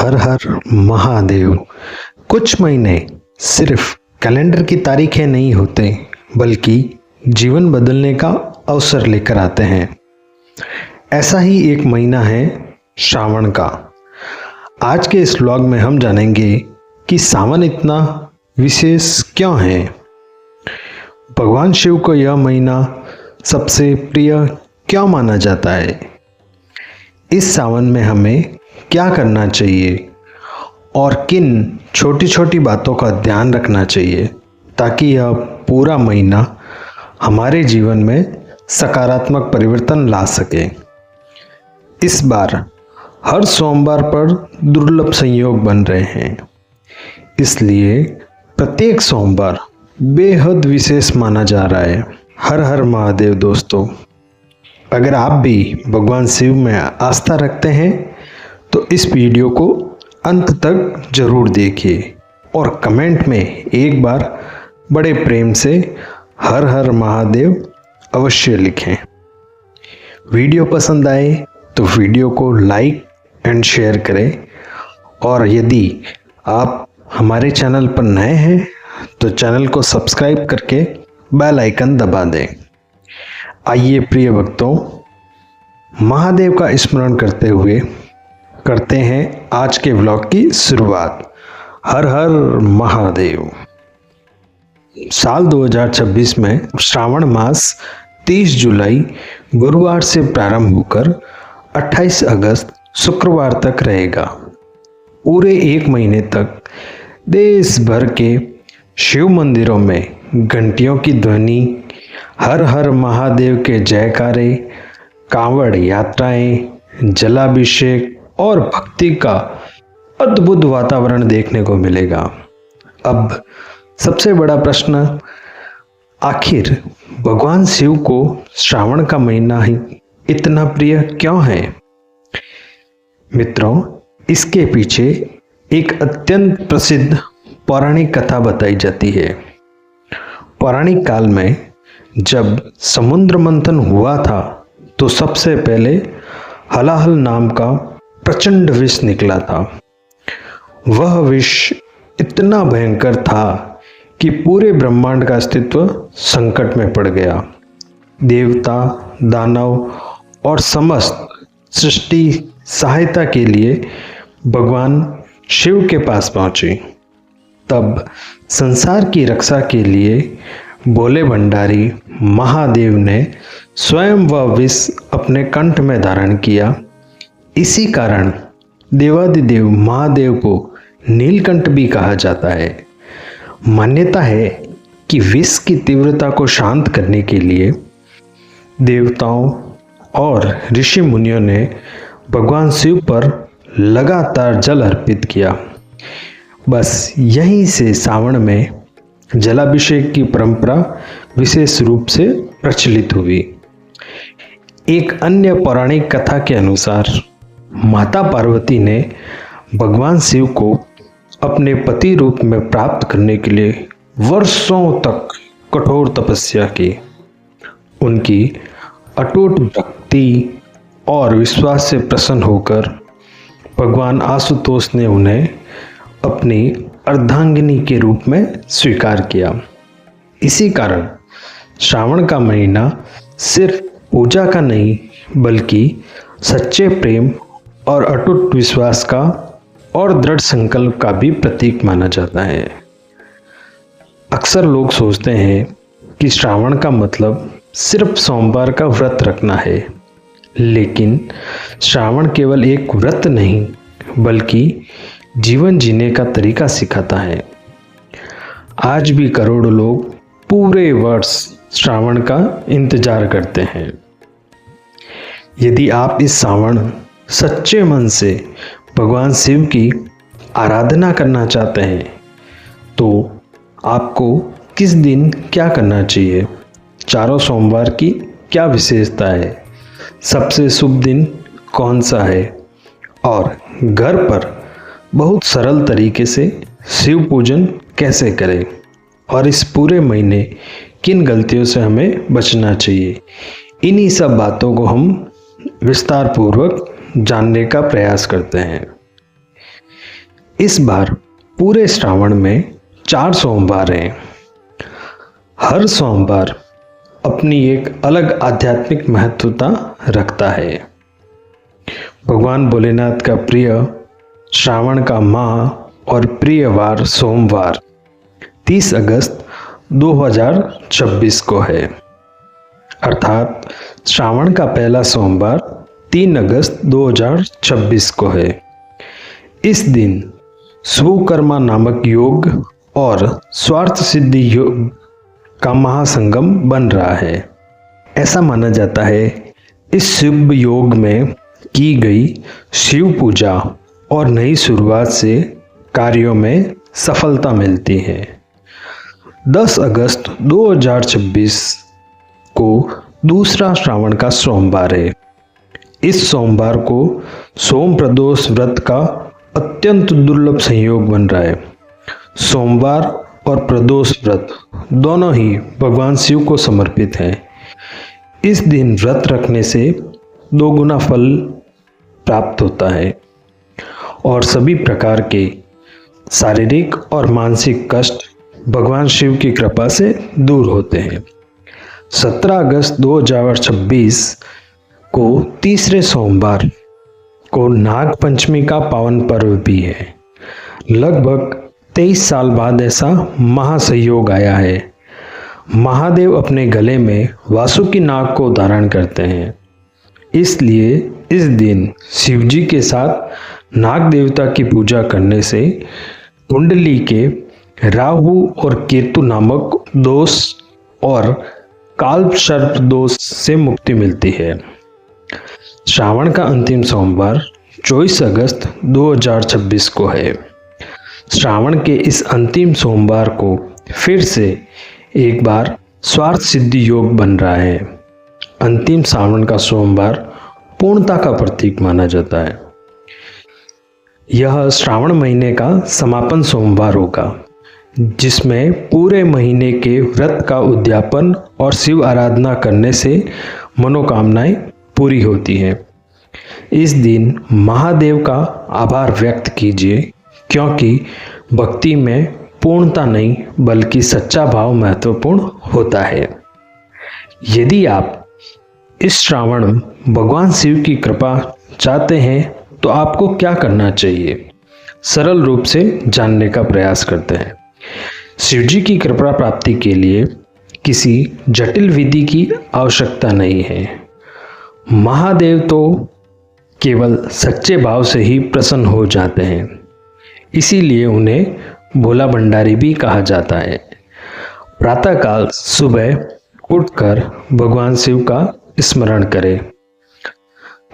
हर हर महादेव। कुछ महीने सिर्फ कैलेंडर की तारीखें नहीं होते, बल्कि जीवन बदलने का अवसर लेकर आते हैं। ऐसा ही एक महीना है श्रावण का। आज के इस व्लॉग में हम जानेंगे कि सावन इतना विशेष क्यों है। भगवान शिव को यह महीना सबसे प्रिय क्यों माना जाता है। इस सावन में हमें क्या करना चाहिए और किन छोटी छोटी बातों का ध्यान रखना चाहिए ताकि यह पूरा महीना हमारे जीवन में सकारात्मक परिवर्तन ला सके। इस बार हर सोमवार पर दुर्लभ संयोग बन रहे हैं, इसलिए प्रत्येक सोमवार बेहद विशेष माना जा रहा है। हर हर महादेव दोस्तों। अगर आप भी भगवान शिव में आस्था रखते हैं तो इस वीडियो को अंत तक जरूर देखिए और कमेंट में एक बार बड़े प्रेम से हर हर महादेव अवश्य लिखें। वीडियो पसंद आए तो वीडियो को लाइक एंड शेयर करें, और यदि आप हमारे चैनल पर नए हैं तो चैनल को सब्सक्राइब करके बेल आइकन दबा दें। आइए प्रिय भक्तों, महादेव का स्मरण करते हुए करते हैं आज के व्लॉग की शुरुआत। हर हर महादेव। साल 2026 में श्रावण मास 30 जुलाई गुरुवार से प्रारंभ होकर 28 अगस्त शुक्रवार तक रहेगा। पूरे एक महीने तक देश भर के शिव मंदिरों में घंटियों की ध्वनि, हर हर महादेव के जयकारे, कांवड़ यात्राएं, जलाभिषेक और भक्ति का अद्भुत वातावरण देखने को मिलेगा। अब सबसे बड़ा प्रश्न, आखिर भगवान शिव को श्रावण का महीना ही इतना प्रिय क्यों है। मित्रों, इसके पीछे एक अत्यंत प्रसिद्ध पौराणिक कथा बताई जाती है। पौराणिक काल में जब समुद्र मंथन हुआ था तो सबसे पहले हलाहल नाम का प्रचंड विष निकला था। वह विष इतना भयंकर था कि पूरे ब्रह्मांड का अस्तित्व संकट में पड़ गया। देवता, दानव और समस्त सृष्टि सहायता के लिए भगवान शिव के पास पहुंची। तब संसार की रक्षा के लिए भोले भंडारी महादेव ने स्वयं वह विष अपने कंठ में धारण किया। इसी कारण देवादिदेव महादेव को नीलकंठ भी कहा जाता है। मान्यता है कि विष की तीव्रता को शांत करने के लिए देवताओं और ऋषि मुनियों ने भगवान शिव पर लगातार जल अर्पित किया। बस यहीं से सावन में जलाभिषेक की परंपरा विशेष रूप से प्रचलित हुई। एक अन्य पौराणिक कथा के अनुसार माता पार्वती ने भगवान शिव को अपने पति रूप में प्राप्त करने के लिए वर्षों तक कठोर तपस्या की। उनकी अटूट भक्ति और विश्वास से प्रसन्न होकर भगवान आशुतोष ने उन्हें अपनी अर्धांगिनी के रूप में स्वीकार किया। इसी कारण श्रावण का महीना सिर्फ पूजा का नहीं, बल्कि सच्चे प्रेम और अटूट विश्वास का और दृढ़ संकल्प का भी प्रतीक माना जाता है। अक्सर लोग सोचते हैं कि श्रावण का मतलब सिर्फ सोमवार का व्रत रखना है, लेकिन श्रावण केवल एक व्रत नहीं, बल्कि जीवन जीने का तरीका सिखाता है। आज भी करोड़ों लोग पूरे वर्ष श्रावण का इंतजार करते हैं। यदि आप इस सावन सच्चे मन से भगवान शिव की आराधना करना चाहते हैं तो आपको किस दिन क्या करना चाहिए, चारों सोमवार की क्या विशेषता है, सबसे शुभ दिन कौन सा है, और घर पर बहुत सरल तरीके से शिव पूजन कैसे करें, और इस पूरे महीने किन गलतियों से हमें बचना चाहिए, इन्हीं सब बातों को हम विस्तार पूर्वक जानने का प्रयास करते हैं। इस बार पूरे श्रावण में 4 सोमवार हैं। हर सोमवार अपनी एक अलग आध्यात्मिक महत्वता रखता है। भगवान भोलेनाथ का प्रिय श्रावण का माह और प्रिय वार सोमवार 30 अगस्त 2026 को है, अर्थात श्रावण का पहला सोमवार 3 अगस्त 2026 को है। इस दिन शुभकर्मा नामक योग और स्वार्थ सिद्धि योग का महासंगम बन रहा है। ऐसा माना जाता है इस शुभ योग में की गई शिव पूजा और नई शुरुआत से कार्यों में सफलता मिलती है। 10 अगस्त 2026 को दूसरा श्रावण का सोमवार है। इस सोमवार को सोम प्रदोष व्रत का अत्यंत दुर्लभ संयोग बन रहा है। सोमवार और प्रदोष व्रत दोनों ही भगवान शिव को समर्पित हैं। इस दिन व्रत रखने से 2 गुना फल प्राप्त होता है और सभी प्रकार के शारीरिक और मानसिक कष्ट भगवान शिव की कृपा से दूर होते हैं। 17 अगस्त 2026 को तीसरे सोमवार को नाग पंचमी का पावन पर्व भी है। लगभग 23 साल बाद ऐसा महासंयोग आया है। महादेव अपने गले में वासुकी नाग को धारण करते हैं, इसलिए इस दिन शिवजी के साथ नाग देवता की पूजा करने से कुंडली के राहु और केतु नामक दोष और काल सर्प दोष से मुक्ति मिलती है। श्रावण का अंतिम सोमवार 24 अगस्त 2026 को है। श्रावण के इस अंतिम सोमवार को फिर से एक बार स्वार्थ सिद्धि योग बन रहा है। अंतिम श्रावण का सोमवार पूर्णता का प्रतीक माना जाता है। यह श्रावण महीने का समापन सोमवार होगा, जिसमें पूरे महीने के व्रत का उद्यापन और शिव आराधना करने से मनोकामनाएं पूरी होती हैं। इस दिन महादेव का आभार व्यक्त कीजिए, क्योंकि भक्ति में पूर्णता नहीं बल्कि सच्चा भाव महत्वपूर्ण होता है। यदि आप इस श्रावण भगवान शिव की कृपा चाहते हैं तो आपको क्या करना चाहिए, सरल रूप से जानने का प्रयास करते हैं। शिवजी की कृपा प्राप्ति के लिए किसी जटिल विधि की आवश्यकता नहीं है। महादेव तो केवल सच्चे भाव से ही प्रसन्न हो जाते हैं, इसीलिए उन्हें भोला भंडारी भी कहा जाता है। प्रातःकाल सुबह उठकर भगवान शिव का स्मरण करें।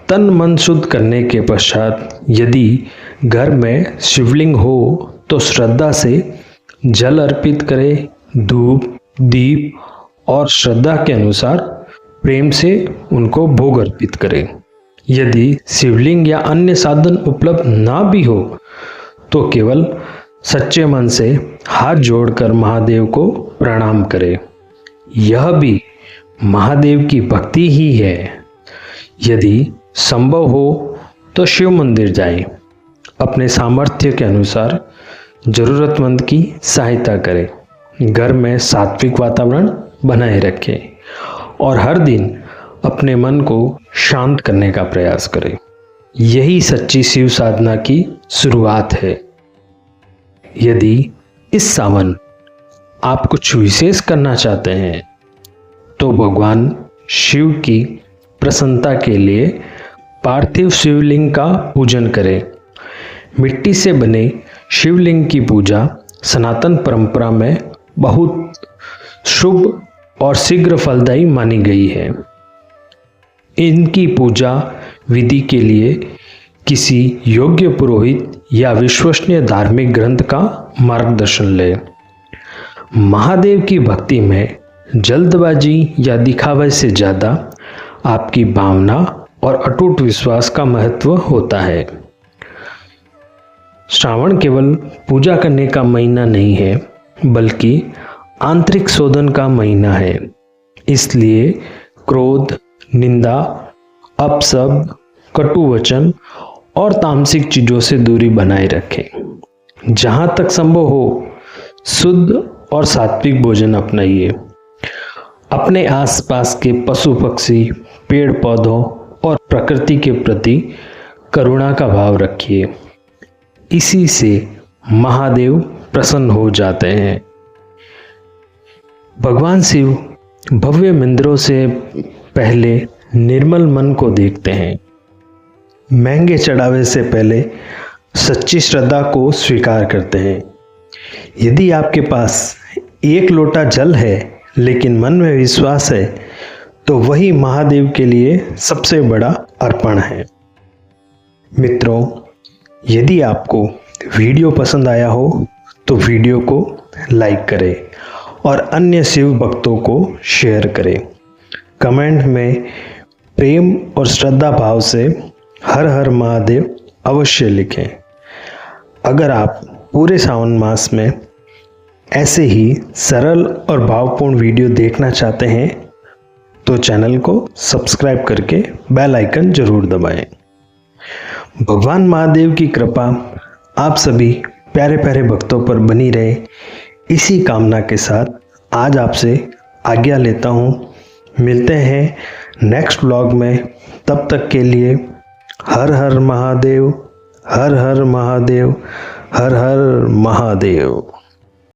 तन मन शुद्ध करने के पश्चात यदि घर में शिवलिंग हो तो श्रद्धा से जल अर्पित करें, धूप, दीप और श्रद्धा के अनुसार प्रेम से उनको भोग अर्पित करें। यदि शिवलिंग या अन्य साधन उपलब्ध ना भी हो तो केवल सच्चे मन से हाथ जोड़कर महादेव को प्रणाम करें। यह भी महादेव की भक्ति ही है। यदि संभव हो तो शिव मंदिर जाएं। अपने सामर्थ्य के अनुसार जरूरतमंद की सहायता करें। घर में सात्विक वातावरण बनाए रखें और हर दिन अपने मन को शांत करने का प्रयास करें। यही सच्ची शिव साधना की शुरुआत है। यदि इस सावन आप कुछ विशेष करना चाहते हैं तो भगवान शिव की प्रसन्नता के लिए पार्थिव शिवलिंग का पूजन करें। मिट्टी से बने शिवलिंग की पूजा सनातन परंपरा में बहुत शुभ और शीघ्र फलदायी मानी गई है। इनकी पूजा विधि के लिए किसी योग्य पुरोहित या विश्वसनीय धार्मिक ग्रंथ का मार्गदर्शन लें। महादेव की भक्ति में जल्दबाजी या दिखावे से ज़्यादा आपकी भावना और अटूट विश्वास का महत्व होता है। श्रावण केवल पूजा करने का महीना नहीं है, बल्कि आंतरिक शोधन का महीना है। इसलिए क्रोध, निंदा, अपशब्द, कटु वचन और तामसिक चीज़ों से दूरी बनाए रखें। जहाँ तक संभव हो शुद्ध और सात्विक भोजन अपनाइए। अपने आसपास के पशु पक्षी, पेड़ पौधों और प्रकृति के प्रति करुणा का भाव रखिए। इसी से महादेव प्रसन्न हो जाते हैं। भगवान शिव भव्य मंदिरों से पहले निर्मल मन को देखते हैं। महंगे चढ़ावे से पहले सच्ची श्रद्धा को स्वीकार करते हैं। यदि आपके पास एक लोटा जल है लेकिन मन में विश्वास है तो वही महादेव के लिए सबसे बड़ा अर्पण है। मित्रों, यदि आपको वीडियो पसंद आया हो तो वीडियो को लाइक करें और अन्य शिव भक्तों को शेयर करें। कमेंट में प्रेम और श्रद्धा भाव से हर हर महादेव अवश्य लिखें। अगर आप पूरे सावन मास में ऐसे ही सरल और भावपूर्ण वीडियो देखना चाहते हैं तो चैनल को सब्सक्राइब करके बेल आइकन जरूर दबाएं। भगवान महादेव की कृपा आप सभी प्यारे प्यारे भक्तों पर बनी रहे, इसी कामना के साथ आज आपसे आज्ञा लेता हूँ। मिलते हैं नेक्स्ट व्लॉग में। तब तक के लिए हर हर महादेव, हर हर महादेव, हर हर महादेव।